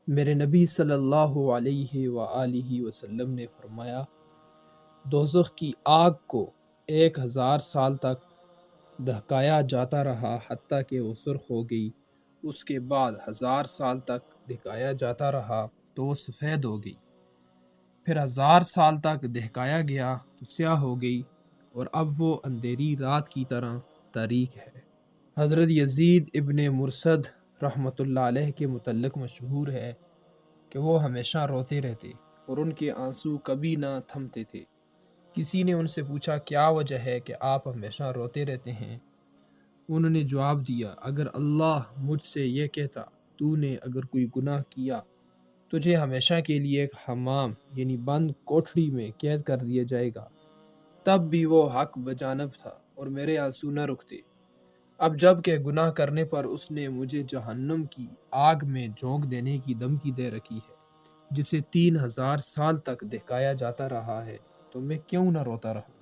میرے نبی صلی اللہ علیہ وآلہ وسلم نے فرمایا، دوزخ کی آگ کو 1000 سال تک دہکایا جاتا رہا حتیٰ کہ وہ سرخ ہو گئی۔ اس کے بعد 1000 سال تک دہکایا جاتا رہا تو وہ سفید ہو گئی۔ پھر 1000 سال تک دہکایا گیا تو سیاہ ہو گئی، اور اب وہ اندھیری رات کی طرح تاریک ہے۔ حضرت یزید ابن مرثد رحمۃ اللہ علیہ کے متعلق مشہور ہے کہ وہ ہمیشہ روتے رہتے اور ان کے آنسو کبھی نہ تھمتے تھے۔ کسی نے ان سے پوچھا کیا وجہ ہے کہ آپ ہمیشہ روتے رہتے ہیں؟ انہوں نے جواب دیا، اگر اللہ مجھ سے یہ کہتا تو نے اگر کوئی گناہ کیا تجھے ہمیشہ کے لیے ایک حمام یعنی بند کوٹھڑی میں قید کر دیا جائے گا، تب بھی وہ حق بجانب تھا اور میرے آنسو نہ رکتے۔ اب جب کہ گناہ کرنے پر اس نے مجھے جہنم کی آگ میں جھونک دینے کی دھمکی دے رکھی ہے، جسے 3000 سال تک دہکایا جاتا رہا ہے، تو میں کیوں نہ روتا رہوں؟